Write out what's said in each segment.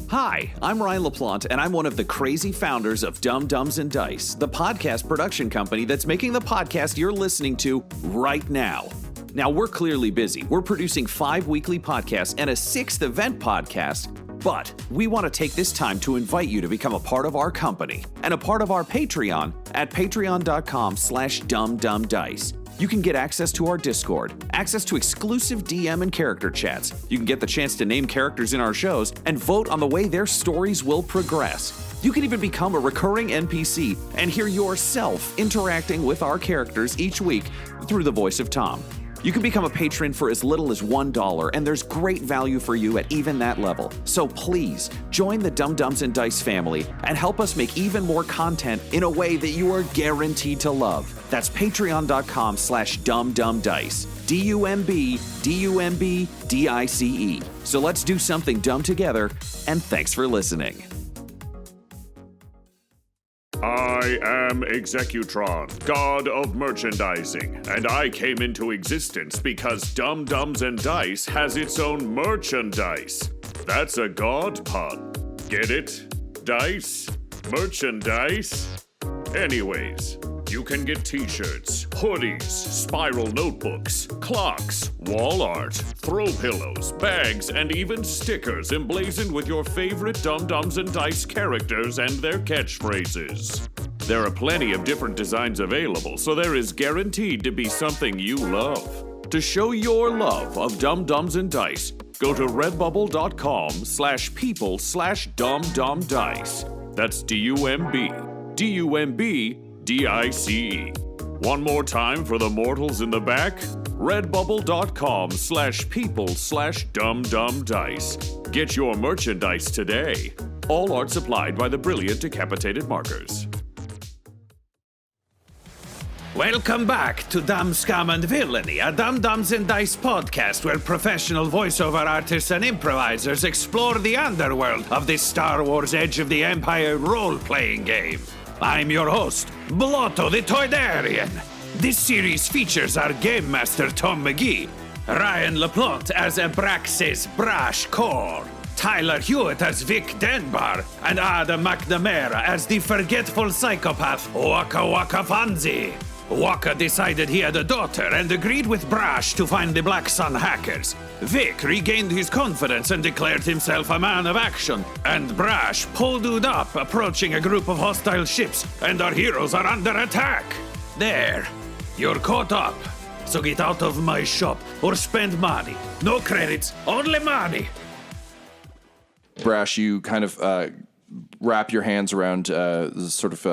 Hi, I'm Ryan LaPlante, and I'm one of the crazy founders of Dumb Dumbs and Dice, the podcast production company that's making the podcast you're listening to right now. Now, we're clearly busy. We're producing 5 weekly podcasts and a 6th event podcast, but we want to take this time to invite you to become a part of our company and a part of our Patreon at patreon.com/dumbdumbdice. You can get access to our Discord, access to exclusive DM and character chats. You can get the chance to name characters in our shows and vote on the way their stories will progress. You can even become a recurring NPC and hear yourself interacting with our characters each week through the voice of Tom. You can become a patron for as little as $1, and there's great value for you at even that level. So please, join the Dumb Dumbs and Dice family and help us make even more content in a way that you are guaranteed to love. That's patreon.com/dumbdumbdice. DUMBDICE. So let's do something dumb together, and thanks for listening. I am Executron, god of merchandising, and I came into existence because Dumb Dumbs and Dice has its own merchandise. That's a god pun. Get it? Dice? Merchandise? Anyways, you can get t-shirts, hoodies, spiral notebooks, clocks, wall art, throw pillows, bags, and even stickers emblazoned with your favorite Dumb Dumbs and Dice characters and their catchphrases. There are plenty of different designs available, so there is guaranteed to be something you love. To show your love of Dumb Dumbs and Dice, go to redbubble.com/people/dumbdumbdice. That's DUMBDICE. One more time for the mortals in the back, redbubble.com/people/dumbdumbdice. Get your merchandise today. All art supplied by the brilliant Decapitated Markers. Welcome back to Dumb, Scum, and Villainy, a Dumb Dumbs and Dice podcast where professional voiceover artists and improvisers explore the underworld of this Star Wars Edge of the Empire role-playing game. I'm your host, Blotto the Toydarian. This series features our Game Master Tom McGee, Ryan LaPlante as Abraxes Brash Korr, Tyler Hewitt as Vic Denbar, and Adam McNamara as the forgetful psychopath Wakka Wakka Fonzie. Wakka decided he had a daughter and agreed with Brash to find the Black Sun hackers. Vic regained his confidence and declared himself a man of action, and Brash pulled up approaching a group of hostile ships, and our heroes are under attack. There, you're caught up. So get out of my shop or spend money. No credits, only money. Brash, you kind of wrap your hands around the sort of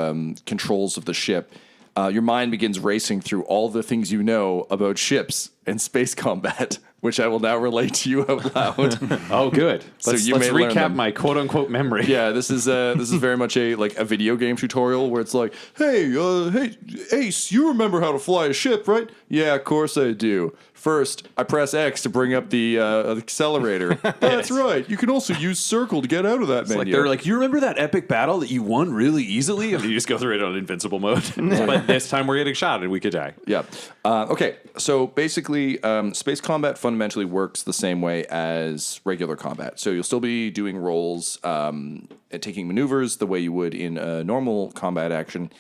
controls of the ship. Your mind begins racing through all the things you know about ships and space combat, which I will now relate to you out loud. Oh, good. Let's recap my quote-unquote memory. Yeah, this is very much a video game tutorial where it's like, hey, Ace, you remember how to fly a ship, right? Yeah, of course I do. First, I press X to bring up the accelerator. That's right. You can also use circle to get out of that menu. Like they're like, you remember that epic battle that you won really easily? And you just go through it on invincible mode. But this time we're getting shot and we could die. Yeah. Okay, so basically, space combat fundamentally works the same way as regular combat. So you'll still be doing rolls, taking maneuvers the way you would in a normal combat action.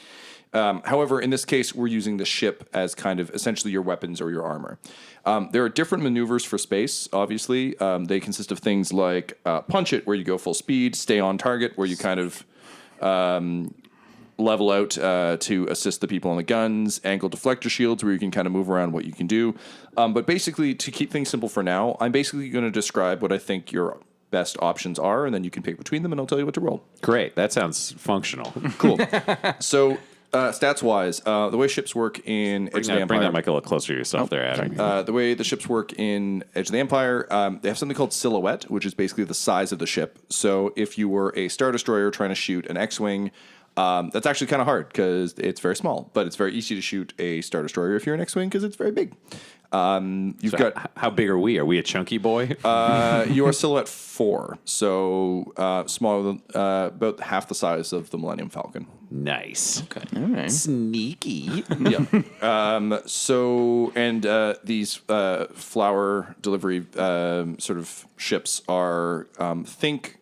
However, in this case, we're using the ship as kind of essentially your weapons or your armor. There are different maneuvers for space, obviously. They consist of things like punch it, where you go full speed, stay on target, where you kind of level out to assist the people on the guns, angle deflector shields, where you can kind of move around what you can do. But basically, to keep things simple for now, I'm basically going to describe what I think your best options are, and then you can pick between them, and I'll tell you what to roll. Great. That sounds functional. Cool. So... stats-wise, the way ships work in Edge of the Empire... Bring that mic a little closer to yourself there, Adam. The way the ships work in Edge of the Empire, they have something called silhouette, which is basically the size of the ship. So if you were a Star Destroyer trying to shoot an X-Wing, that's actually kind of hard because it's very small. But it's very easy to shoot a Star Destroyer if you're an X-Wing because it's very big. You've got how big are we? Are we a chunky boy? You are silhouette 4, so smaller than about half the size of the Millennium Falcon. Nice. Okay. All right. Sneaky. Yeah. So these flower delivery sort of ships are think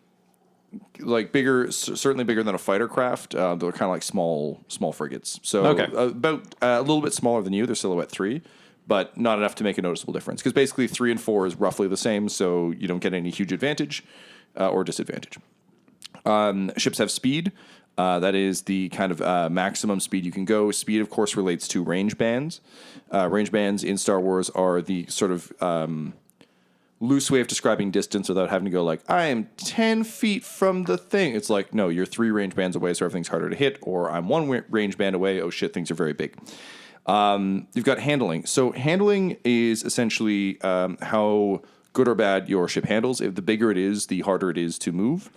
like bigger, certainly bigger than a fighter craft. They're kind of like small frigates. So about a little bit smaller than you. They're silhouette 3, but not enough to make a noticeable difference. Because basically 3 and 4 is roughly the same, so you don't get any huge advantage or disadvantage. Ships have speed. That is the kind of maximum speed you can go. Speed, of course, relates to range bands. Range bands in Star Wars are the sort of loose way of describing distance without having to go like, I am 10 feet from the thing. It's like, no, you're 3 range bands away, so everything's harder to hit, or I'm 1 range band away, oh shit, things are very big. You've got handling. So handling is essentially how good or bad your ship handles. If the bigger it is, the harder it is to move.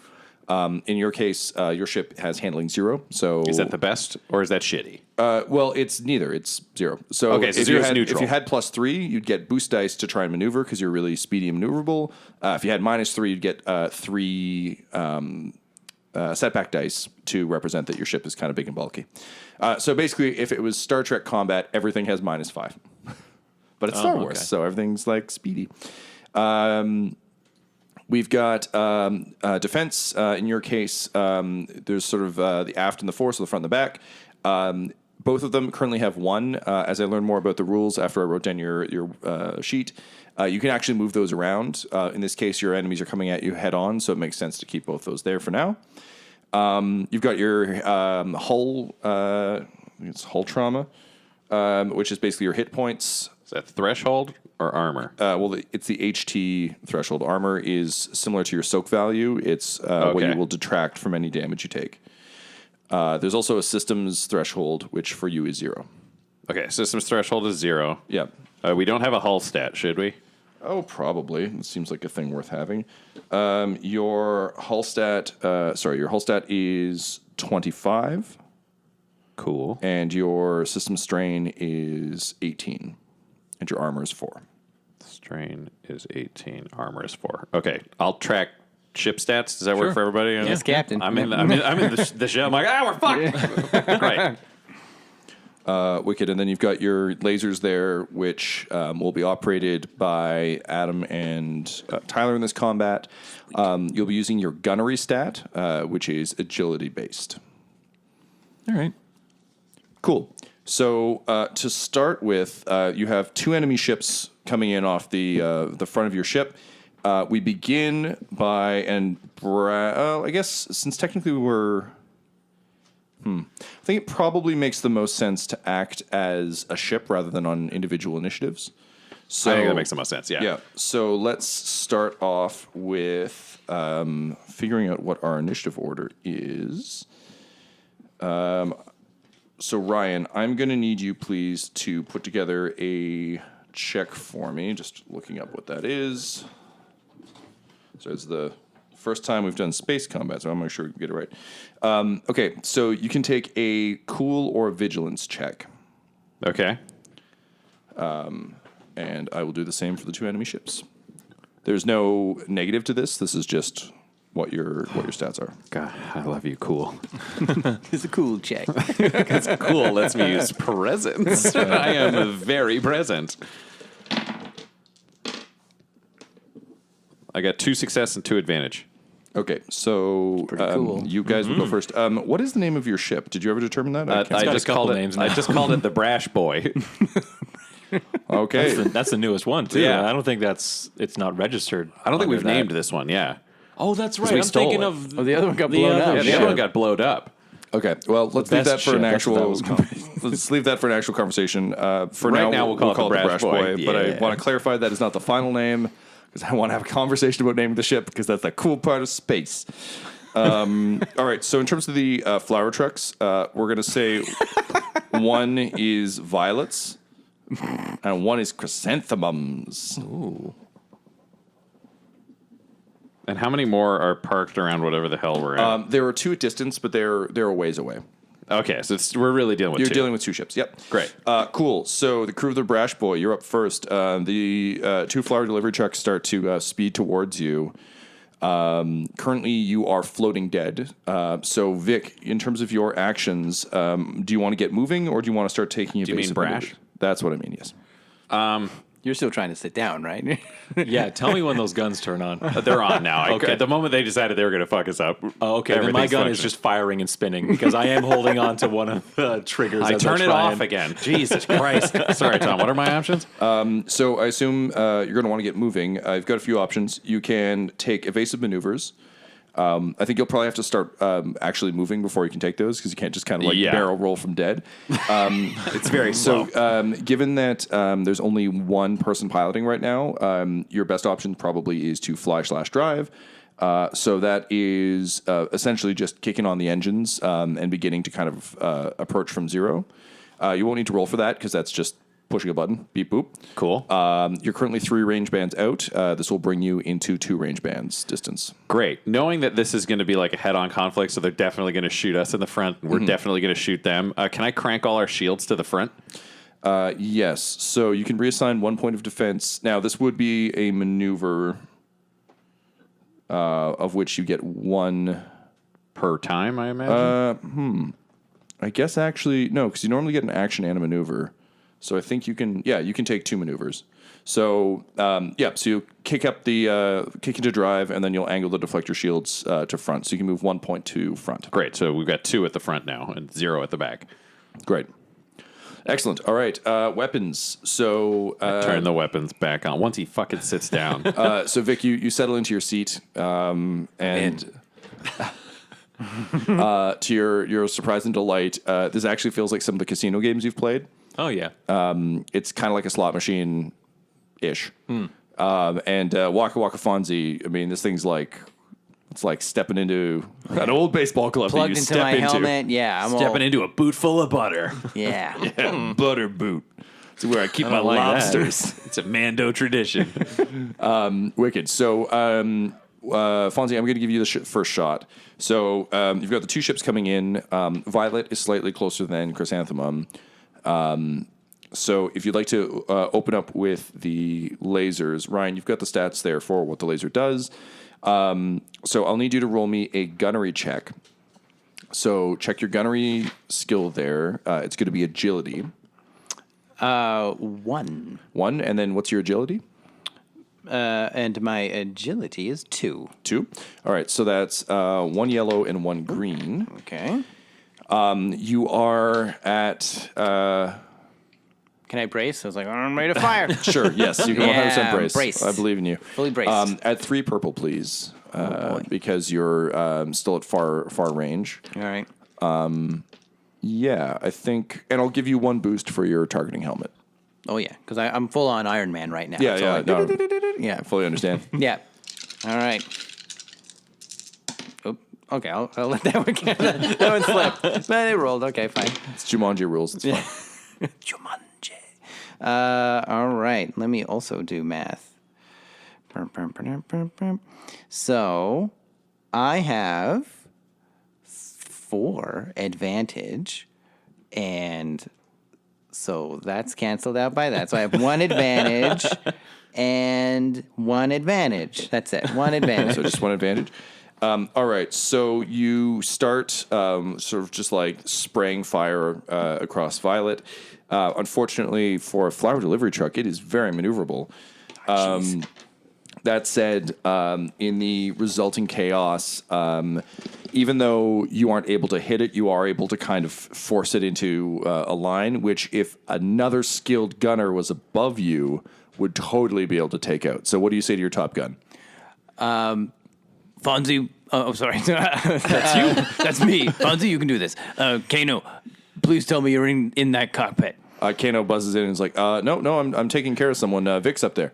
In your case, your ship has handling 0. So is that the best, or is that shitty? Well, it's neither. It's 0. So, okay, so 0 is neutral. If you had +3, you'd get boost dice to try and maneuver because you're really speedy and maneuverable. If you had -3, you'd get 3 setback dice to represent that your ship is kind of big and bulky. So basically, if it was Star Trek combat, everything has -5. But it's Star Wars, so everything's like speedy. We've got defense. In your case, there's sort of the aft and the fore, so the front and the back. Both of them currently have 1. As I learned more about the rules after I wrote down your sheet, you can actually move those around. In this case, your enemies are coming at you head on, so it makes sense to keep both those there for now. You've got your hull. It's hull trauma, which is basically your hit points. Is that threshold or armor? Well, it's the HT threshold. Armor is similar to your soak value. It's what you will detract from any damage you take. There's also a systems threshold, which for you is 0. Okay, systems threshold is 0. Yeah. We don't have a hull stat, should we? Oh, probably. It seems like a thing worth having. Your hull stat is 25. Cool. And your system strain is 18. And your armor is 4. Strain is 18. Armor is 4. Okay, I'll track ship stats. Does that work for everybody? Yes, Captain. I'm in the ship. I'm like, we're fucked. Right. Wicked. And then you've got your lasers there, which will be operated by Adam and Tyler in this combat. You'll be using your gunnery stat, which is agility based. All right. Cool. So to start with, you have 2 enemy ships coming in off the front of your ship. We begin by, I guess since technically we're, I think it probably makes the most sense to act as a ship rather than on individual initiatives. So, I think that makes the most sense, yeah. Yeah. So let's start off with figuring out what our initiative order is. So, Ryan, I'm going to need you, please, to put together a check for me. Just looking up what that is. So, it's the first time we've done space combat, so I'm not sure we can get it right. Okay, so you can take a cool or vigilance check. Okay. And I will do the same for the 2 enemy ships. There's no negative to this. This is just what your stats are. God, I love you, cool. It's a cool check. Because cool lets me use presents. I am very present. I got 2 success and 2 advantage. Okay, so cool. you guys will go first. What is the name of your ship? Did you ever determine that? I just called it the Brash Boy. Okay. That's the newest one, too. Yeah. I don't think it's not registered. I don't think we've under that. named this one, yeah. Oh, that's right. we I'm stole thinking it. of... Oh, the other one got blown up. Yeah, the other one got blowed up. Okay, well, let's leave best that for an ship, that's what that actual. was called. Let's leave that for an actual conversation. For Right now, now, we'll call it the the Brash Boy. But I Yeah. want to clarify that is not the final name because I want to have a conversation about naming the ship because that's the cool part of space. All right, so in terms of the flower trucks, we're going to say one is violets and one is chrysanthemums. Ooh. And how many more are parked around whatever the hell we're at? There are 2 at distance, but they're a ways away. Okay, so we're really dealing with You're 2. dealing with 2 ships. Yep. Great. Cool. So the crew of the Brash Boy, you're up first. The 2 flower delivery trucks start to speed towards you. Currently, you are floating dead. So, Vic, in terms of your actions, do you want to get moving or do you want to start taking evasive mean Brash? maneuvers? That's what I mean, yes. You're still trying to sit down, right? Yeah, tell me when those guns turn on. They're on now. Okay. At the moment they decided they were going to fuck us up. Oh, okay, then my everything's gun is functioning. just firing and spinning because I am holding on to one of the triggers. I as turn it try off and- again. Jesus Christ. Sorry, Tom. What are my options? So I assume you're going to want to get moving. I've got a few options. You can take evasive maneuvers. I think you'll probably have to start actually moving before you can take those because you can't just kind of like Yeah. barrel roll from dead. It's very slow. So given that there's only one person piloting right now, your best option probably is to fly/drive. So that is essentially just kicking on the engines and beginning to kind of approach from zero. You won't need to roll for that because that's just pushing a button. Beep, boop. Cool. You're currently 3 range bands out. This will bring you into 2 range bands distance. Great. Knowing that this is going to be like a head-on conflict, so they're definitely going to shoot us in the front. And we're definitely going to shoot them. Can I crank all our shields to the front? Yes. So you can reassign 1 point of defense. Now, this would be a maneuver of which you get 1 Per time, I imagine? I guess actually, no, because you normally get an action and a maneuver. So I think you can take 2 maneuvers. So, so you kick into drive, and then you'll angle the deflector shields to front. So you can move 1 point to front. Great. So we've got 2 at the front now and 0 at the back. Great. Excellent. All right. Weapons. So, Turn the weapons back on once he fucking sits down. so Vic, you settle into your seat, and to your surprise and delight, this actually feels like some of the casino games you've played. Oh, yeah. It's kind of like a slot machine ish. And Wakka Wakka Fonzie, I mean, this thing's like, it's like stepping into an old baseball glove that Plugged you into step my into. helmet. Yeah, I'm Stepping into a boot full of butter. Yeah. Butter boot. It's where I keep my like that. lobsters. It's a Mando tradition. Wicked. So, Fonzie, I'm going to give you the first shot. So, you've got the 2 ships coming in. Violet is slightly closer than Chrysanthemum. So if you'd like to open up with the lasers, Ryan, you've got the stats there for what the laser does. So I'll need you to roll me a gunnery check. So check your gunnery skill there. It's going to be agility. 1. 1, and then what's your agility? And my agility is 2. 2. All right, so that's 1 yellow and 1 green. Okay. You are at... Can I brace? I was like, I'm ready to fire. Sure, yes, you can Yeah, 100% brace. braced. I believe in you. Fully braced. At 3 purple, please, boy. because you're still at far range. All right. Yeah, I think, and I'll give you 1 boost for your targeting helmet. Oh, yeah, because I'm full on Iron Man right now. Yeah, So yeah, like, no, yeah. I fully understand. Yeah. All right. Oop. Okay, I'll let that one get that one slip. But they rolled. Okay, fine. It's Jumanji rules. It's fine. Jumanji. All right. Let me also do math. So I have 4 advantage, and so that's canceled out by that. So I have 1 advantage and 1 advantage. That's it. 1 advantage. So just 1 advantage. All right, so you start sort of just like spraying fire across Violet. Unfortunately, for a flower delivery truck, it is very maneuverable. That said, in the resulting chaos, even though you aren't able to hit it, you are able to kind of force it into a line, which if another skilled gunner was above you, would totally be able to take out. So what do you say to your top gun? Fonzie, sorry. That's you? That's me. Fonzie, you can do this. Kano, please tell me you're in that cockpit. Kano buzzes in and is like, no, I'm taking care of someone. Vic's up there.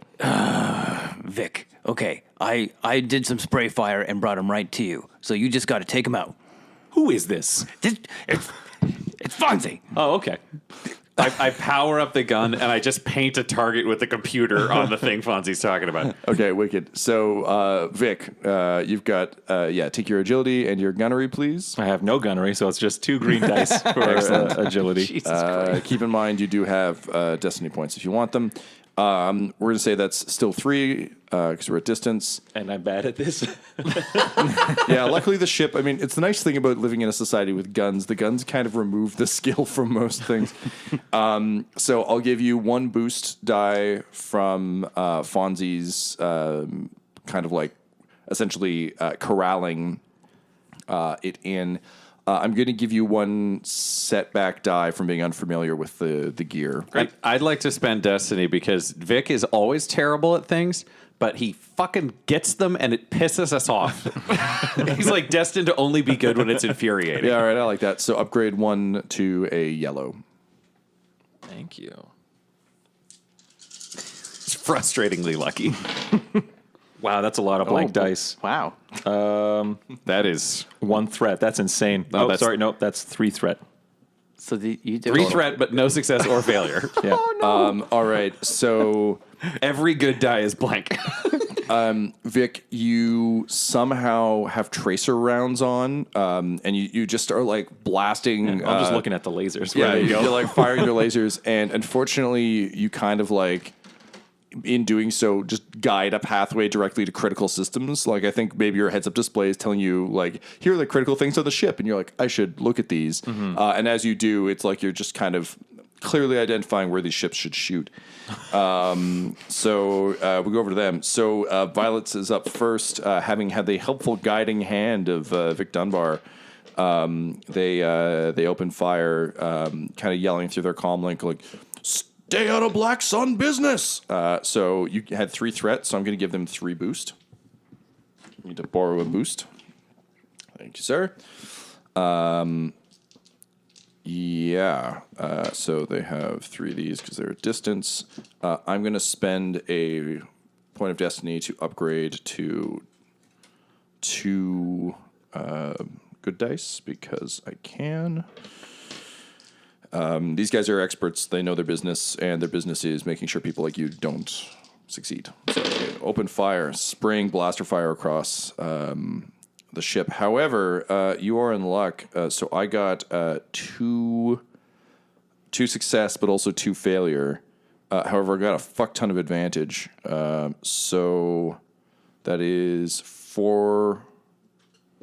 Vic, okay, I did some spray fire and brought him right to you, so you just got to take him out. Who is this? It's Fonzie. Oh, okay. I power up the gun and I just paint a target with the computer on the thing Fonzie's talking about. Okay, wicked. So, Vic, you've got, take your agility and your gunnery, please. I have no gunnery, so it's just 2 green dice for agility. Keep in mind, you do have destiny points if you want them. We're going to say that's still 3 because we're at distance. And I'm bad at this. Yeah, luckily the ship, I mean, it's the nice thing about living in a society with guns. The guns kind of remove the skill from most things. So I'll give you 1 boost die from Fonzie's kind of like essentially corralling it in. I'm going to give you 1 setback die from being unfamiliar with the gear. I'd like to spend Destiny because Vic is always terrible at things, but he fucking gets them and it pisses us off. He's like destined to only be good when it's infuriating. Yeah, all right, I like that. So upgrade 1 to a yellow. Thank you. It's frustratingly lucky. Wow, that's a lot of blank dice. Wow. That is 1 threat. That's insane. Oh, Oh, that's- sorry. No, that's 3 threat. So you did 3 threat, but no success or failure. Yeah. All right, so Every good die is blank. Vic, you somehow have tracer rounds on, and you just are like blasting. I'm just looking at the lasers. Yeah, Where they you're go. like firing your lasers, and unfortunately, you kind of like, in doing so, just guide a pathway directly to critical systems. Like, I think maybe your heads-up display is telling you, like, here are the critical things of the ship, and you're like, I should look at these. And as you do, it's like you're just kind of clearly identifying where these ships should shoot. So we go over to them. So Violets is up first, having had the helpful guiding hand of Vic Denbar. They open fire, kind of yelling through their comm link, like, stay out of Black Sun business. So you had 3 threats, so I'm going to give them 3 boost. Need to borrow a boost. Thank you, sir. Yeah. So they have 3 of these because they're at distance. I'm going to spend a point of destiny to upgrade to 2 good dice because I can. These guys are experts. They know their business, and their business is making sure people like you don't succeed. So open fire, spraying blaster fire across the ship. However, you are in luck. So I got 2 success, but also 2 failure. However, I got a fuck ton of advantage. So that is 4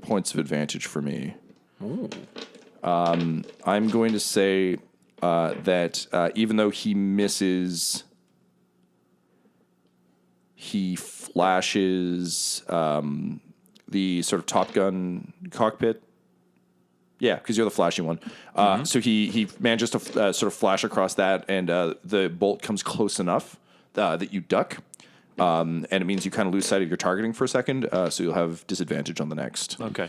points of advantage for me. Ooh. I'm going to say that even though he misses, he flashes the sort of Top Gun cockpit. Yeah, because you're the flashy one. So he manages to sort of flash across that, and the bolt comes close enough that you duck. And it means you kind of lose sight of your targeting for a second, so you'll have disadvantage on the next. Okay.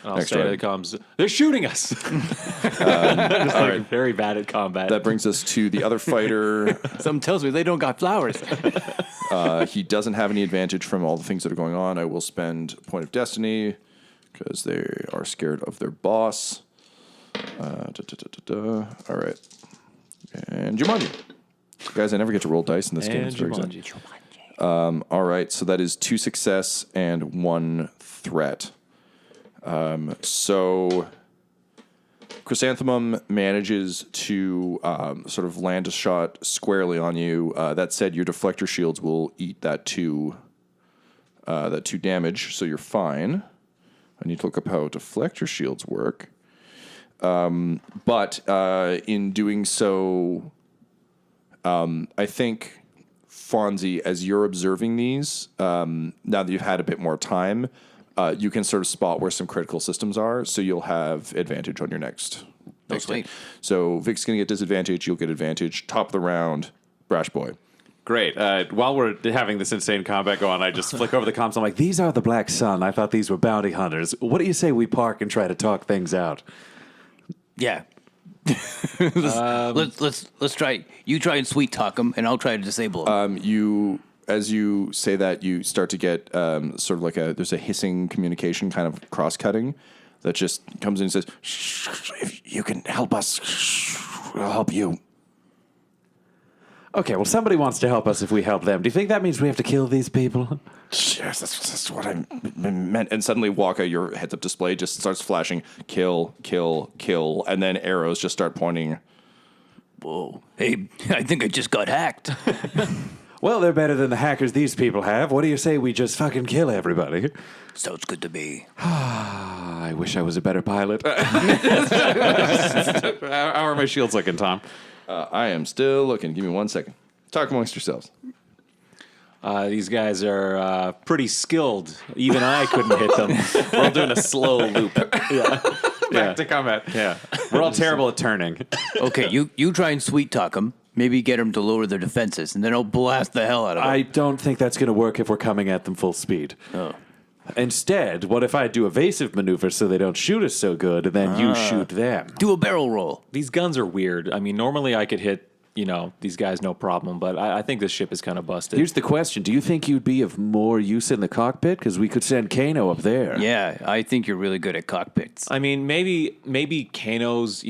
I'll Next say round. that comes. They're shooting us. Just like very bad at combat. That brings us to the other fighter. Something tells me they don't got flowers. He doesn't have any advantage from all the things that are going on. I will spend a point of destiny because they are scared of their boss. All right. And Jumanji. Guys, I never get to roll dice in this game. It's very exciting. All right, so that is 2 success and 1 threat. So Chrysanthemum manages to sort of land a shot squarely on you. That said, your deflector shields will eat that 2 damage, so you're fine. I need to look up how deflector shields work. But in doing so, I think, Fonzie, as you're observing these, now that you've had a bit more time, you can sort of spot where some critical systems are, so you'll have advantage on your next sweet. hit. So Vic's going to get disadvantage, you'll get advantage. Top of the round, Brash Boy. Great. While we're having this insane combat go on, I just flick over the comms. I'm like, these are the Black Sun. I thought these were bounty hunters. What do you say we park and try to talk things out? Yeah. Let's try. You try and sweet talk them, and I'll try to disable them. As you say that, you start to get sort of like there's a hissing communication kind of cross-cutting that just comes in and says, "Shh, if you can help us, we'll help you." Okay, well, somebody wants to help us if we help them. Do you think that means we have to kill these people? Yes, that's what I meant. And suddenly, Wakka, your heads-up display just starts flashing, kill, kill, kill, and then arrows just start pointing. Whoa. Hey, I think I just got hacked. Well, they're better than the hackers these people have. What do you say we just fucking kill everybody? Sounds good to me. I wish I was a better pilot. How are my shields looking, Tom? I am still looking. Give me 1 second. Talk amongst yourselves. These guys are pretty skilled. Even I couldn't hit them. We're all doing a slow loop. Back to combat. Yeah. We're all terrible at turning. Okay, you try and sweet talk them. Maybe get them to lower their defenses, and then I'll blast the hell out of them. I don't think that's going to work if we're coming at them full speed. Oh. Instead, what if I do evasive maneuvers so they don't shoot us so good, and then you shoot them? Do a barrel roll. These guns are weird. I mean, normally I could hit, these guys no problem, but I think this ship is kind of busted. Here's the question. Do you think you'd be of more use in the cockpit? Because we could send Kano up there. Yeah, I think you're really good at cockpits. I mean, maybe Kano's,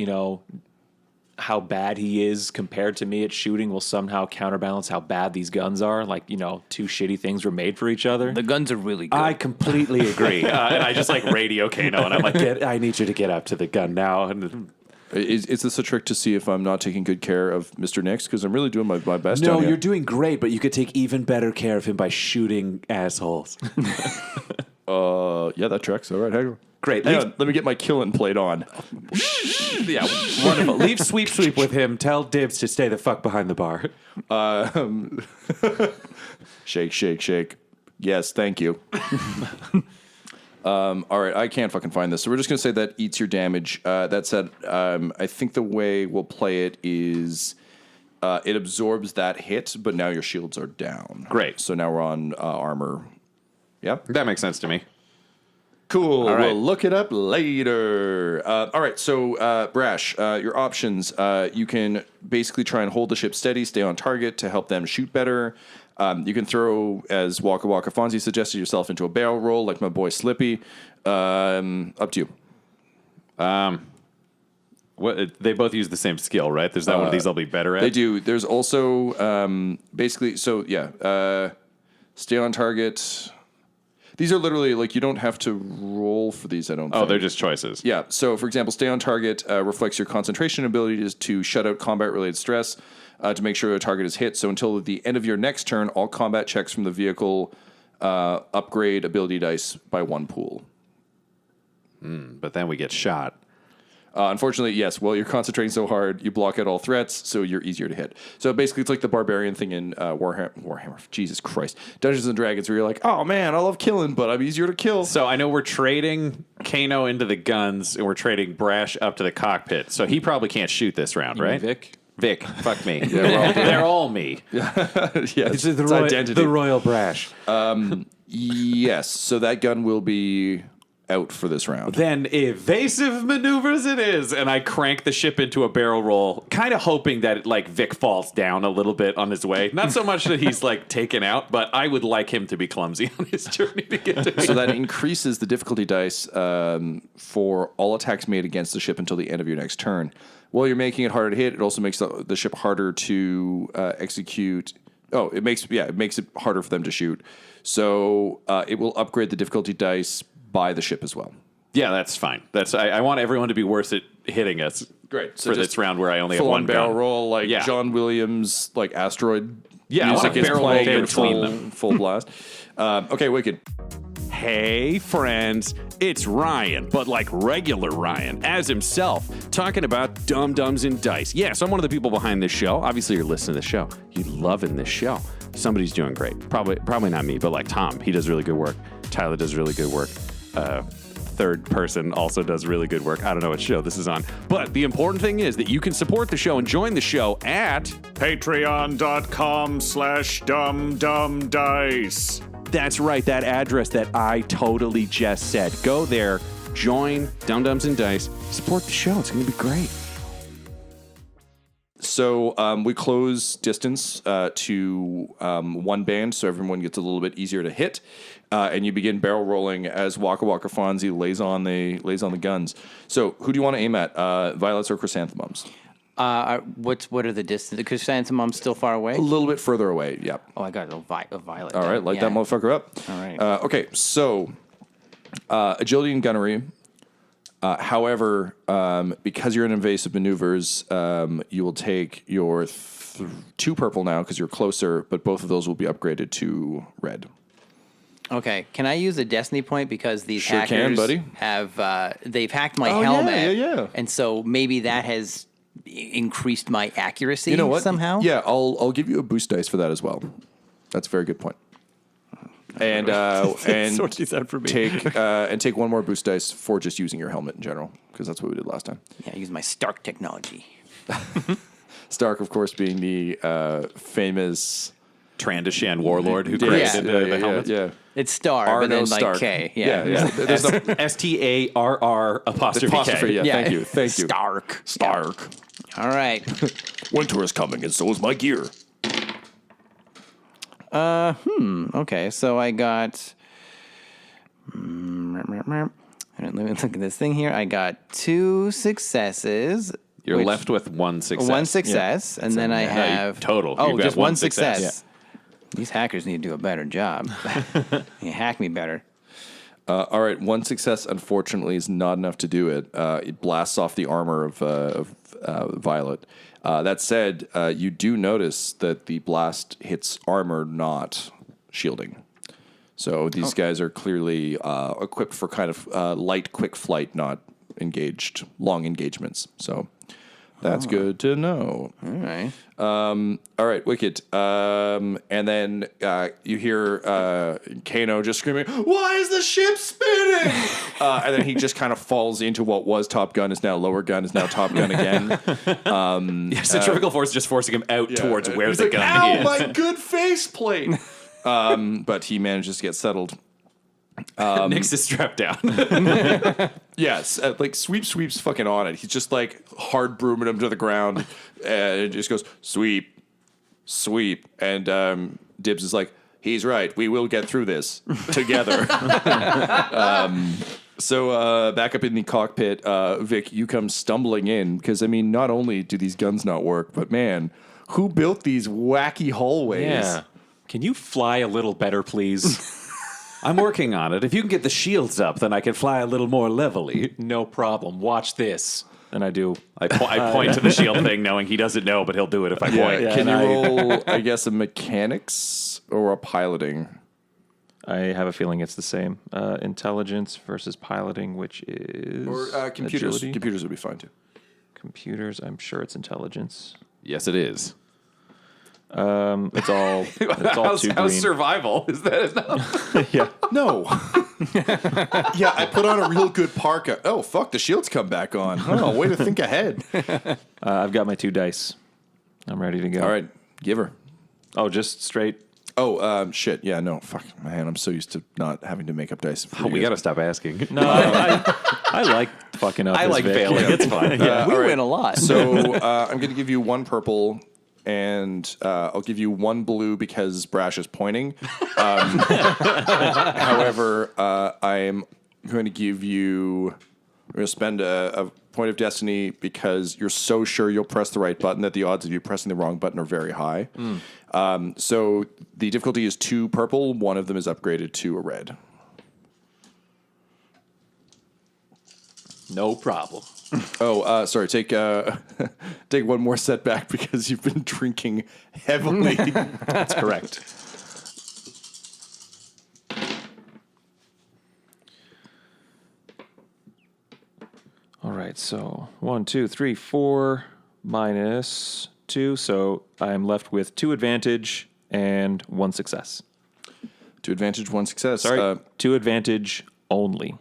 how bad he is compared to me at shooting will somehow counterbalance how bad these guns are. Like, two shitty things were made for each other. The guns are really good. I completely agree. And I just radio Kano, and I'm like, I need you to get up to the gun now. And Is this a trick to see if I'm not taking good care of Mr. Nix? Because I'm really doing my best no, down here. you're doing great, but you could take even better care of him by shooting assholes. Yeah, that tracks. All right, hang on. Great. Hang on, let me get my killing plate on. Yeah, wonderful. Leave sweep with him. Tell Dibs to stay the fuck behind the bar. Shake, shake, shake. Yes, thank you. All right, I can't fucking find this. So we're just going to say that eats your damage. That said, I think the way we'll play it is it absorbs that hit, but now your shields are down. Great. So now we're on armor. Yep. That makes sense to me. Cool. All right. We'll look it up later. All right. So, Brash, your options. You can basically try and hold the ship steady, stay on target to help them shoot better. You can throw, as Wakka Wakka Fonzie suggested, yourself into a barrel roll like my boy Slippy. Up to you. They both use the same skill, right? There's not one of these I'll be better at. They do. There's also basically. So yeah, stay on target. These are literally you don't have to roll for these. I don't. Oh, think. they're just choices. Yeah. So, for example, stay on target reflects your concentration ability to shut out combat-related stress to make sure the target is hit. So, until the end of your next turn, all combat checks from the vehicle upgrade ability dice by 1 pool. But then we get shot. Unfortunately, yes. Well, you're concentrating so hard, you block out all threats, so you're easier to hit. So basically, it's like the barbarian thing in Warhammer. Jesus Christ, Dungeons and Dragons, where you're like, oh man, I love killing, but I'm easier to kill. So I know we're trading Kano into the guns, and we're trading Brash up to the cockpit. So he probably can't shoot this round, right? Vic, fuck me. They're all me. Yes, It's it's identity. The Royal Brash. Yes, so that gun will be out for this round. Then evasive maneuvers it is, and I crank the ship into a barrel roll, kind of hoping that Vic falls down a little bit on his way. Not so much that he's taken out, but I would like him to be clumsy on his journey to get to me. So that increases the difficulty dice for all attacks made against the ship until the end of your next turn. While you're making it harder to hit, it also makes the ship harder to execute. Oh, it makes it harder for them to shoot. So it will upgrade the difficulty dice by the ship as well. Yeah, that's fine. I want everyone to be worth it hitting us. Great. So for this round where I only have full one on barrel gun. roll, Yeah. John Williams, asteroid. Yeah, I want music a is barrel roll playing in between them. full blast. Okay, wicked. Hey, friends, it's Ryan, but regular Ryan, as himself, talking about Dum-Dums and Dice. Yes, I'm one of the people behind this show. Obviously, you're listening to the show. You're loving this show. Somebody's doing great. Probably not me, but Tom, he does really good work. Tyler does really good work. Third person also does really good work. I don't know what show this is on. But the important thing is that you can support the show and join the show at Patreon.com/dumdumdice. That's right, that address that I totally just said. Go there, join Dum-Dums and Dice, support the show. It's going to be great. So we close distance to one band, so everyone gets a little bit easier to hit, and you begin barrel rolling as Wakka Wakka Fonzie lays on the guns. So who do you want to aim at, violets or chrysanthemums? What are the distance? The chrysanthemum's still far away? A little bit further away. Yep. Oh, I got a violet. All right, light that motherfucker up. All right. Okay, so agility and gunnery. However, because you're in invasive maneuvers, you will take your 2 purple now because you're closer, but both of those will be upgraded to red. Okay, can I use a destiny point because these Sure hackers can, buddy. have they've hacked my Oh, helmet? yeah. And so maybe that has increased my accuracy. You know what? Somehow. Yeah, I'll give you a boost dice for that as well. That's a very good point. And Sort these out for me. take one more boost dice for just using your helmet in general because that's what we did last time. Yeah, I use my Stark technology. Stark, of course, being the famous Trandoshan warlord who Yeah. created the helmets. Yeah. It's Star, Arno but then like Stark. K. Yeah. There's no STARR apostrophe apostrophe. K. Yeah. Thank you. Stark. Stark. All right. Winter is coming, and so is my gear. Okay, so I got. Let me look at this thing here. I got 2 successes. You're which- left with 1 success. One success, and then I have total. Oh, You've got just one one success. success. These hackers need to do a better job. You hack me better. All right, 1 success, unfortunately, is not enough to do it. It blasts off the armor of Violet. That said, you do notice that the blast hits armor, not shielding. So these guys are clearly equipped for kind of light, quick flight, not long engagements. So that's good to know. All right. All right, Wicked. And then you hear Kano just screaming, "Why is the ship spinning?" And then he just kind of falls into what was Top Gun, is now Lower Gun, is now Top Gun again. Centrifugal force just forcing him out towards where He's the like, gun "Ow, is. my good faceplate!" But he manages to get settled. Nyx is strapped down. Yes, like sweeps fucking on it. He's just like hard brooming him to the ground, and it just goes sweep, and Dibs is like, he's right. We will get through this together. So back up in the cockpit, Vic, you come stumbling in because I mean, not only do these guns not work, but man, who built these wacky hallways? Yeah. Can you fly a little better, please? I'm working on it. If you can get the shields up, then I can fly a little more levelly. No problem. Watch this. And I do. I point to the shield thing, knowing he doesn't know, but he'll do it if I point. Yeah, Can you and roll, I guess, a mechanics or a piloting? I have a feeling it's the same. Intelligence versus piloting, which is Or computers. agility. Computers would be fine too. Computers. I'm sure it's intelligence. Yes, it is. It's all too How's green. survival? Is that enough? No. Yeah, I put on a real good parka. Oh, fuck, the shields come back on. Oh, way to think ahead. I've got my 2 dice. I'm ready to go. All right, give her. Oh, just straight. Oh, shit. Yeah, no, fuck, man, I'm so used to not having to make up dice. For We you. got to stop asking. No, I like fucking up. I as like Vic. failing. It's fun. We all right. win a lot. So I'm going to give you 1 purple, and I'll give you 1 blue because Brash is pointing. However, I'm going to give you. I'm going to spend a point of destiny because you're so sure you'll press the right button that the odds of you pressing the wrong button are very high. So the difficulty is 2 purple. 1 of them is upgraded to a red. No problem. Oh, sorry. Take 1 more setback because you've been drinking heavily. That's correct. All right, so 1, 2, 3, 4 minus 2. So I'm left with 2 advantage and 1 success. 2 advantage, 1 success. Sorry, 2 advantage only.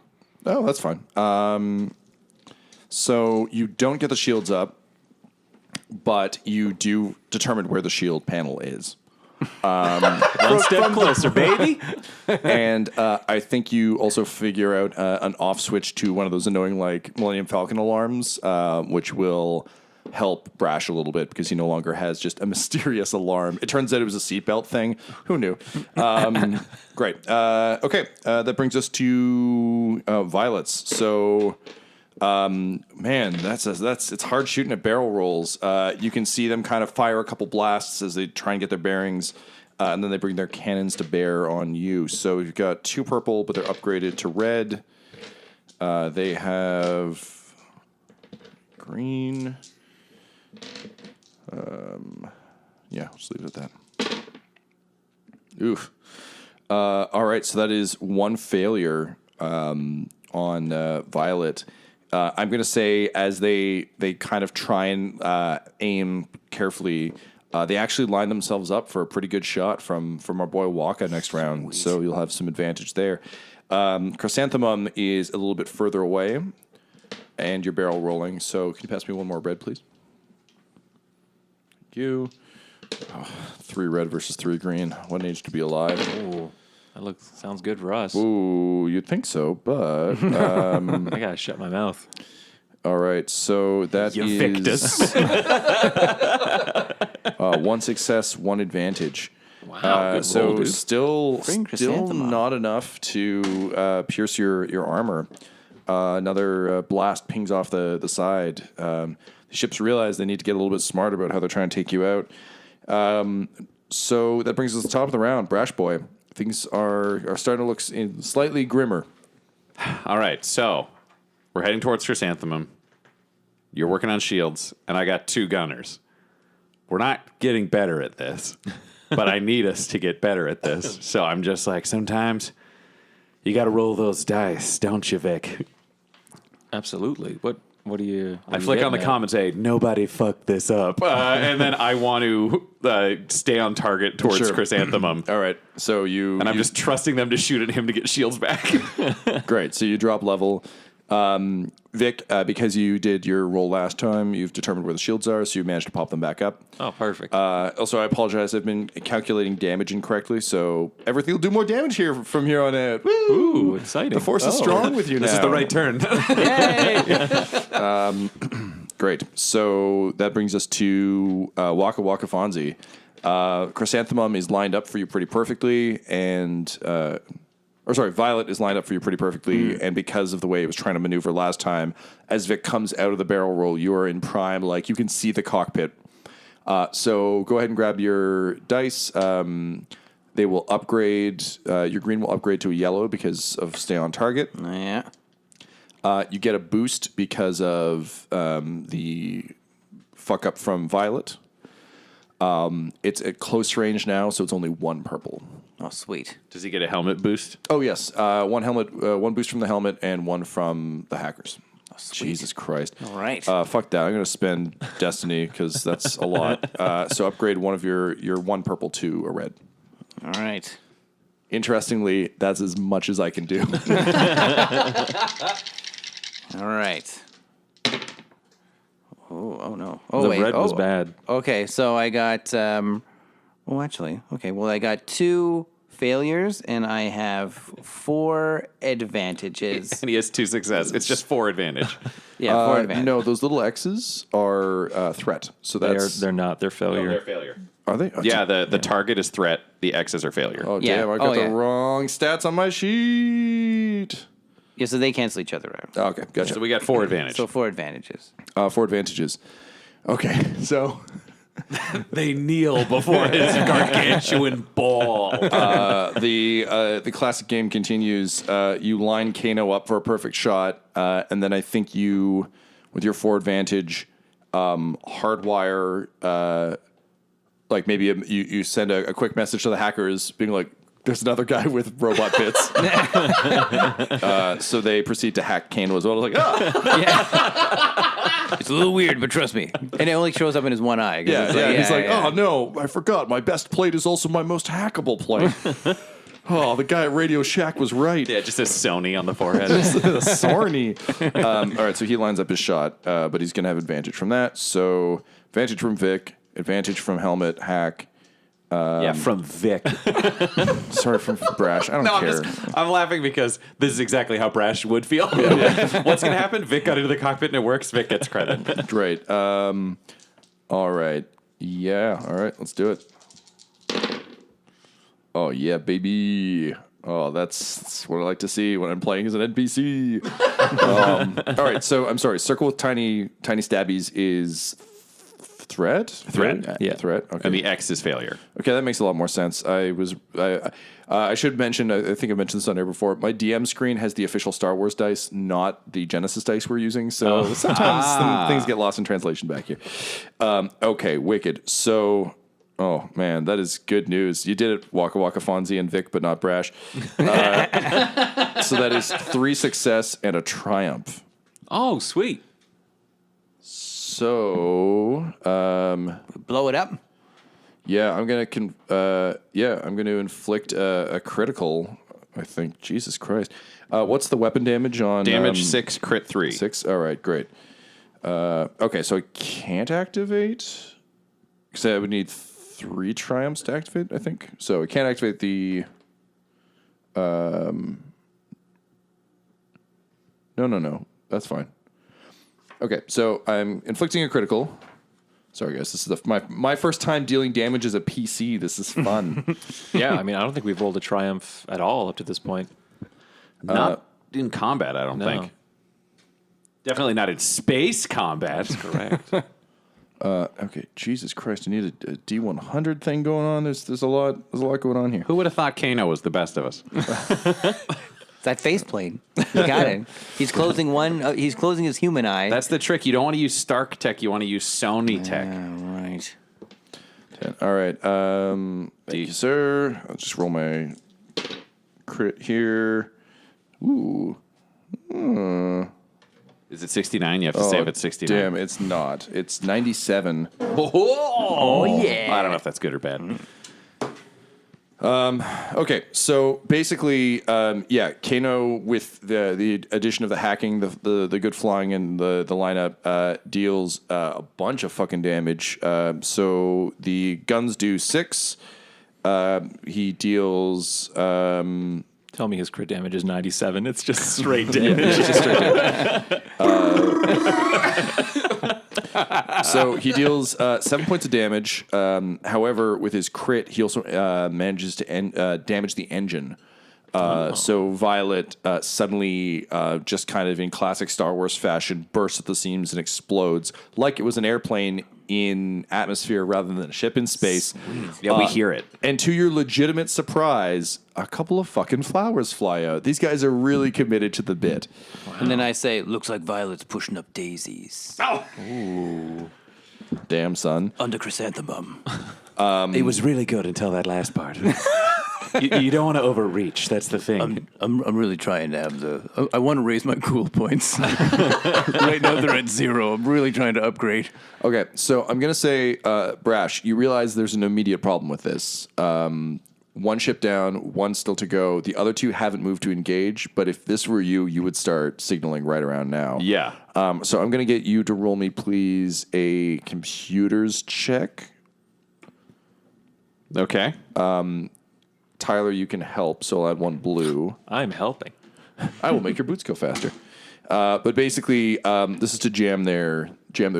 Oh, that's fine. So you don't get the shields up, but you do determine where the shield panel is. One step closer, baby. And I think you also figure out an off switch to one of those annoying like Millennium Falcon alarms, which will help Brash a little bit because he no longer has just a mysterious alarm. It turns out it was a seatbelt thing. Who knew? Great. Okay, that brings us to Violets. So, man, it's hard shooting at barrel rolls. You can see them kind of fire a couple blasts as they try and get their bearings, and then they bring their cannons to bear on you. So you've got 2 purple, but they're upgraded to red. They have green. Yeah, just leave it at that. Oof. All right, so that is one failure on Violet. I'm going to say as they kind of try and aim carefully, they actually line themselves up for a pretty good shot from our boy Wakka next round. So you'll have some advantage there. Chrysanthemum is a little bit further away, and you're barrel rolling. So can you pass me one more red, please? Thank you. 3 red versus 3 green. What an age to be alive. Ooh, that sounds good for us. Ooh, you'd think so, but I gotta shut my mouth. all right. So that You is victus. 1 success, 1 advantage. Wow, good so roll, dude. still Chrysanthemum. not enough to pierce your armor. Another blast pings off the side. The ships realize they need to get a little bit smarter about how they're trying to take you out. So that brings us to the top of the round. Brash boy, things are starting to look slightly grimmer. All right, so we're heading towards Chrysanthemum. You're working on shields, and I got 2 gunners. We're not getting better at this, but I need us to get better at this. So I'm just like, sometimes you got to roll those dice, don't you, Vic? Absolutely. What do you? I flick on the comments, say, nobody fuck this up. And then I want to stay on target towards Sure. Chrysanthemum. All right. So And I'm just trusting them to shoot at him to get shields back. great. So you drop level. Vic, because you did your roll last time, you've determined where the shields are, so you managed to pop them back up. Oh, perfect. Also, I apologize. I've been calculating damage incorrectly, so everything will do more damage here from here on out. Woo! Ooh, exciting. The force is strong with you now. This is the right turn. Great. So that brings us to Wakka Wakka Fonzie. Chrysanthemum is lined up for you pretty perfectly, and Violet is lined up for you pretty perfectly, and because of the way it was trying to maneuver last time, as Vic comes out of the barrel roll, you are in prime, like you can see the cockpit. So go ahead and grab your dice. They will upgrade, your green will upgrade to a yellow because of stay on target. Yeah. You get a boost because of the fuck up from Violet. It's at close range now, so it's only 1 purple. Oh, sweet. Does he get a helmet boost? Oh yes, 1 boost from the helmet and 1 from the hackers. Oh, sweet. Jesus Christ! All right. Fuck that. I'm going to spend Destiny because that's a lot. So upgrade one of your 1 purple to a red. All right. Interestingly, that's as much as I can do. All right. Oh no. Oh, the wait. red was bad. Okay, so I got. I got 2 failures and I have 4 advantages. And he has 2 success. It's just 4 advantage. Yeah, 4 advantages. No, those little X's are threat. So that's They're not. They're failure. failure. are they? Oh, Yeah, the target is threat. The X's are failure. Oh Yeah. damn! I got Oh, the yeah. wrong stats on my sheet. Yeah, so they cancel each other out. Okay, gotcha. So we got 4 advantage. So 4 advantages. 4 advantages. Okay, so they kneel before his gargantuan ball. the classic game continues. You line Kano up for a perfect shot, and then I think you, with your 4 advantage, hardwire. Like maybe you send a quick message to the hackers, being like, "There's another guy with robot bits." So they proceed to hack Kano as well. I was like, "Oh, It's a little weird, but trust me. And it only shows up in his one eye. 'Cause yeah, it's yeah." like, He's like, yeah. "Oh no, I forgot. My best plate is also my most hackable plate." Oh, the guy at Radio Shack was right. Yeah, just a Sony on the forehead. Sorny. All right, so he lines up his shot, but he's going to have advantage from that. So advantage from Vic, advantage from Helmet, Hack. Yeah, from Vic. Sorry, from Brash. I don't care. I'm laughing because this is exactly how Brash would feel. What's going to happen? Vic got into the cockpit and it works. Vic gets credit. Great. All right. Yeah. All right. Let's do it. Oh, yeah, baby. Oh, that's what I like to see when I'm playing as an NPC. All right. So I'm sorry. Circle with tiny stabbies is Threat? Yeah. Threat. Okay. And the X is failure. Okay, that makes a lot more sense. I should mention, I think I mentioned this on air before, my DM screen has the official Star Wars dice, not the Genesis dice we're using, so sometimes some things get lost in translation back here. Okay, wicked. So, oh man, that is good news. You did it, Wakka Wakka Fonzie and Vic, but not Brash. So that is 3 success and a triumph. Oh, sweet. So, Blow it up. yeah, I'm gonna inflict a critical. I think. Jesus Christ. What's the weapon damage on Damage 6, crit 3. 6? All right, great. Okay, so I can't activate because I would need 3 triumphs to activate. I think so. I can't activate the. No. That's fine. Okay, so I'm inflicting a critical. Sorry, guys. This is my first time dealing damage as a PC. This is fun. Yeah, I mean, I don't think we've rolled a triumph at all up to this point. Not in combat, I don't think. Definitely not in space combat. Correct. Okay, Jesus Christ! I need a D100 thing going on. There's a lot going on here. Who would have thought Kano was the best of us? That faceplate. You got it. He's closing one. He's closing his human eye. That's the trick. You don't want to use Stark tech. You want to use Sony tech. Right. 10. All right. Thank you, sir. I'll just roll my crit here. Ooh. Is it 69? You have to save it 69. Damn, it's not. It's 97. Oh, yeah. I don't know if that's good or bad. Okay, so basically, Kano with the addition of the hacking, the good flying, and the lineup deals a bunch of fucking damage. So the guns do 6. He deals. Tell me his crit damage is 97. It's just straight damage. So he deals 7 points of damage. However, with his crit, he also manages to damage the engine. So Violet suddenly, just kind of in classic Star Wars fashion, bursts at the seams and explodes like it was an airplane in atmosphere rather than a ship in space. Yeah, we hear it. And to your legitimate surprise, a couple of fucking flowers fly out. These guys are really committed to the bit. And then I say, looks like Violet's pushing up daisies. Damn, son. Under chrysanthemum. It was really good until that last part. you don't want to overreach. That's the thing. I'm really trying to have I want to raise my cool points. Right now they're at 0. I'm really trying to upgrade. Okay, so I'm going to say, Brash, you realize there's an immediate problem with this. 1 ship down, 1 still to go. The other 2 haven't moved to engage, but if this were you, you would start signaling right around now. Yeah. So I'm going to get you to roll me, please, a computers check. Okay. Tyler, you can help, so I'll add 1 blue. I'm helping. I will make your boots go faster. But basically, this is to jam their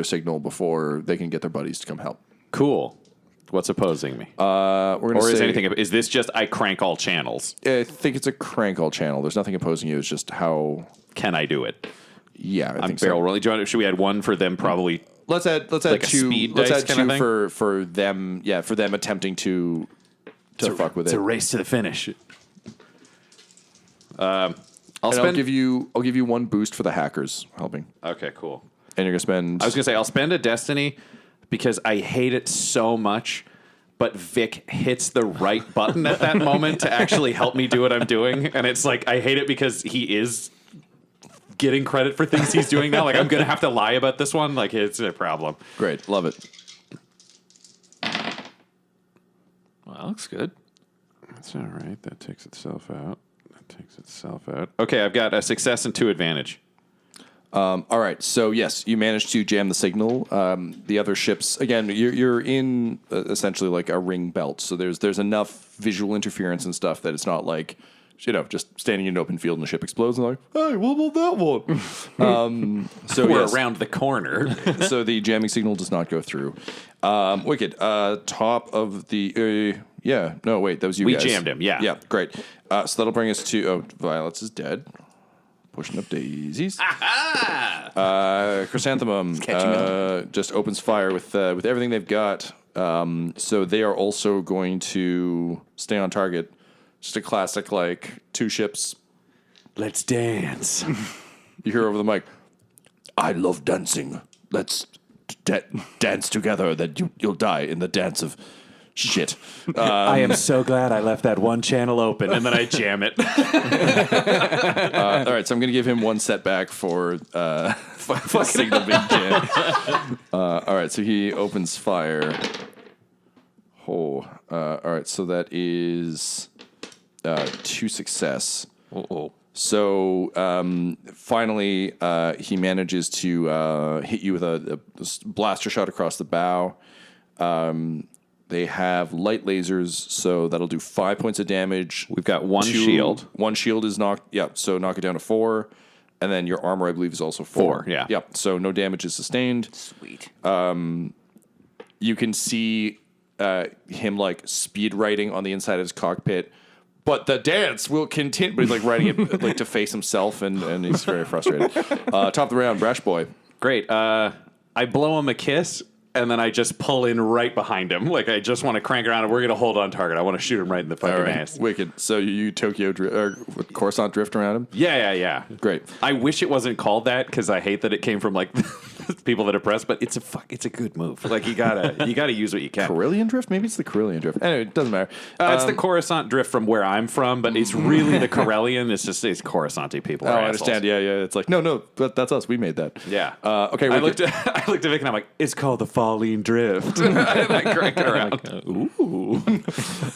signal before they can get their buddies to come help. Cool. What's opposing me? We're gonna or is say, anything? Is this just I crank all channels? I think it's a crank all channel. There's nothing opposing you. It's just how. Can I do it? Yeah, I I'm think barrel so. rolling. Should we add 1 for them? Probably. Let's add like a 2. speed Let's dice add kind of 2 thing? for them. Yeah, for them attempting to fuck with It's it. a race to the finish. And I'll give you 1 boost for the hackers helping. Okay, cool. And you're gonna spend. I was gonna say I'll spend a destiny because I hate it so much. But Vic hits the right button at that moment to actually help me do what I'm doing, and it's like I hate it because he is getting credit for things he's doing now. Like I'm gonna have to lie about this one. Like it's a problem. Great, love it. Well, that looks good. That's all right. That takes itself out. Okay, I've got a success and 2 advantage. All right, so yes, you managed to jam the signal. The other ships, again, you're in essentially like a ring belt, so there's enough visual interference and stuff that it's not like, just standing in an open field and the ship explodes and like, hey, what about that one? So We're yes. around the corner. So the jamming signal does not go through. Wicked. Top of the. That was you We guys. jammed him, yeah. Yeah, great. So that'll bring us to. Oh, Violet's is dead. Pushing up daisies. Chrysanthemum just opens fire with everything they've got. So they are also going to stay on target. Just a classic, like, 2 ships. Let's dance. You hear over the mic, I love dancing. Let's dance together, then you'll die in the dance of shit. I am so glad I left that one channel open, and then I jam it. All right, so I'm going to give him 1 setback for signal being jammed. All right, so he opens fire. All right, so that is 2 success. So finally, he manages to hit you with a blaster shot across the bow. They have light lasers, so that'll do 5 points of damage. We've got 1 shield. 1 shield is knocked. Yeah, so knock it down to 4. And then your armor, I believe, is also 4. Yeah. Yep, so no damage is sustained. Sweet. You can see him, like, speed writing on the inside of his cockpit. But the dance will continue. But he's, like, writing it like to face himself, and he's very frustrated. Top of the round, Brash Boy. Great. I blow him a kiss, and then I just pull in right behind him. Like, I just want to crank around, and we're going to hold on target. I want to shoot him right in the fucking ass. Wicked. So you Tokyo Coruscant drift around him? Yeah. Great. I wish it wasn't called that, because I hate that it came from, like, people that are pressed, but it's a good move. Like, you gotta use what you can. Carillion drift? Maybe it's the Carillion drift. Anyway, it doesn't matter. It's the Coruscant drift from where I'm from, but it's really the Corellian. It's Coruscanty people. I understand. Yeah. It's like, no, but that's us. We made that. Yeah. Okay. I looked at Vic and I'm like, it's called the Falling Drift. And I crank it around. Ooh.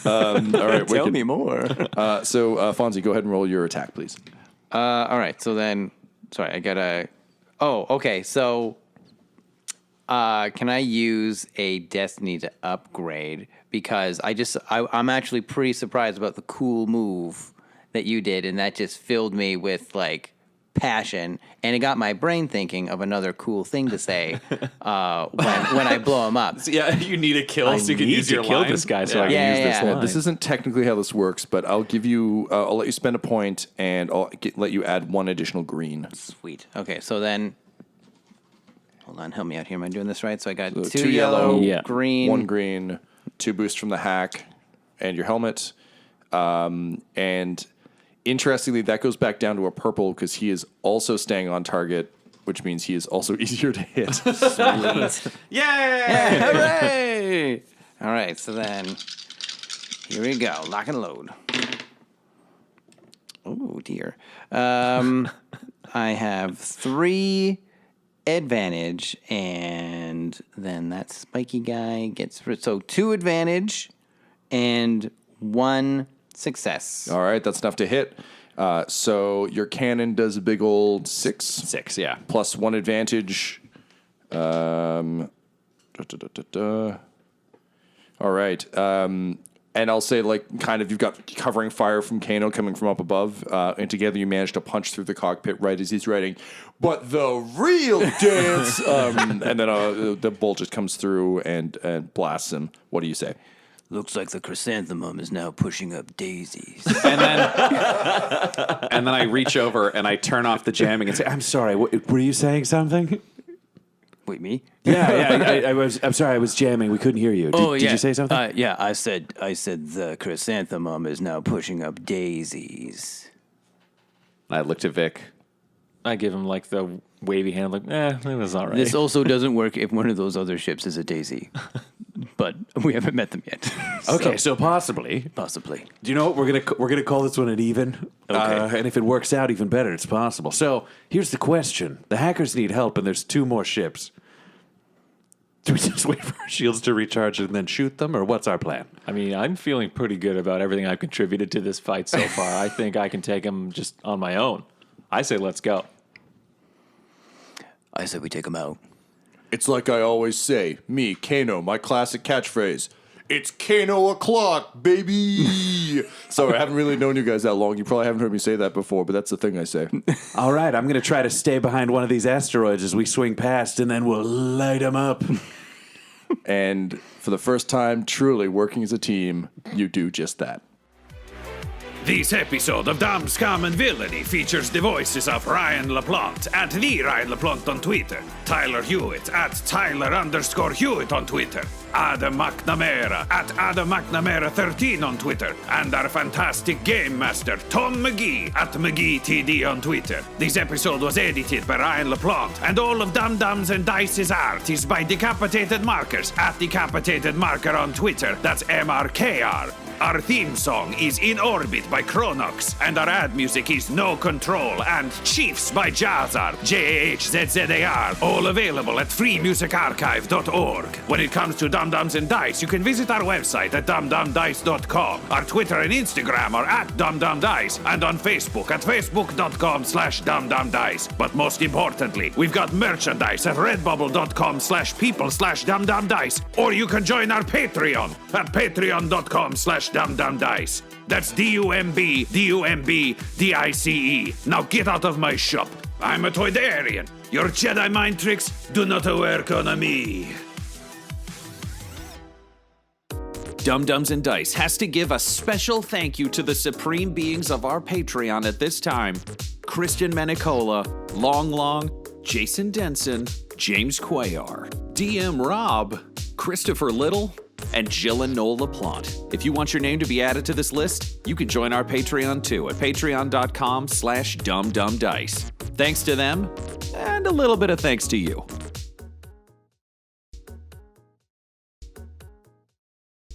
All right. Tell me more. So, Fonzie, go ahead and roll your attack, please. All right. So then, sorry, I gotta. Oh, okay. So, can I use a Destiny to upgrade? Because I'm actually pretty surprised about the cool move that you did, and that just filled me with, like, passion, and it got my brain thinking of another cool thing to say when I blow him up. So, yeah, you need a kill so you can use your kill line. this guy so I can use this line. This isn't technically how this works, but I'll give you. I'll let you spend a point, and I'll let you add 1 additional green. Sweet. Okay, so then, hold on, help me out here. Am I doing this right? So I got 2 2 yellow, Yeah. green, 1 green, 2 boosts from the hack, and your helmet. And interestingly, that goes back down to a purple because he is also staying on target, which means he is also easier to hit. Sweet. Yay! Hooray! All right, so then here we go. Lock and load. Oh dear. I have 3 advantage, and then that spiky guy gets so 2 advantage and 1 success. All right, that's enough to hit. So your cannon does a big old 6. 6, yeah. Plus 1 advantage. All right. And I'll say, like, kind of, you've got covering fire from Kano coming from up above, and together you manage to punch through the cockpit right as he's writing, but the real dance, and then the bolt just comes through and blasts him. What do you say? Looks like the chrysanthemum is now pushing up daisies. And then I reach over and I turn off the jamming and say, I'm sorry, were you saying something? Wait, me? Yeah, I'm sorry, I was jamming. We couldn't hear you. Did you say something? Yeah, I said the chrysanthemum is now pushing up daisies. I looked at Vic. I give him like the wavy hand, like, it was all right. This also doesn't work if one of those other ships is a daisy. But we haven't met them yet. Okay, so possibly. Possibly. Do you know what? We're gonna call this one an even. Okay. And if it works out, even better. It's possible. So here's the question: the hackers need help, and there's 2 more ships. Do we just wait for our shields to recharge and then shoot them, or what's our plan? I mean, I'm feeling pretty good about everything I've contributed to this fight so far. I think I can take him just on my own. I say let's go. I said we take them out. It's like I always say, me, Kano, my classic catchphrase. It's Kano o'clock, baby. Sorry, I haven't really known you guys that long. You probably haven't heard me say that before, but that's the thing I say. All right, I'm going to try to stay behind one of these asteroids as we swing past, and then we'll light them up. And for the first time, truly working as a team, you do just that. This episode of Dumb, Scum, and Villainy features the voices of Ryan LaPlante at the Ryan LaPlante on Twitter, Tyler Hewitt at Tyler_Hewitt on Twitter, Adam McNamara at Adam McNamara 13 on Twitter, and our fantastic Game Master Tom McGee at McGeeTD on Twitter. This episode was edited by Ryan LaPlante, and all of Dum Dums and Dice's art is by Decapitated Markers at Decapitated Marker on Twitter. That's MRKR. Our theme song is In Orbit by Chronox, and our ad music is No Control and Chiefs by Jazzar, JAHZZAR, all available at freemusicarchive.org. When it comes to Dum Dums and Dice, you can visit our website at dumdumdice.com. Our Twitter and Instagram are at dumdumdice, and on Facebook at facebook.com/dumdumdice. But most importantly, we've got merchandise at redbubble.com/people/dumdumdice, or you can join our Patreon at patreon.com/dumdumdice. That's DUMBDICE. Now get out of my shop. I'm a Toydarian. Your Jedi mind tricks do not work on me. Dum Dums and Dice has to give a special thank you to the supreme beings of our Patreon at this time: Christian Menicola, Long Long, Jason Denson, James Cuellar, DM Rob, Christopher Little, and Jill and Noel LaPlante. If you want your name to be added to this list, you can join our Patreon too at patreon.com/dumdumdice. Thanks to them, and a little bit of thanks to you.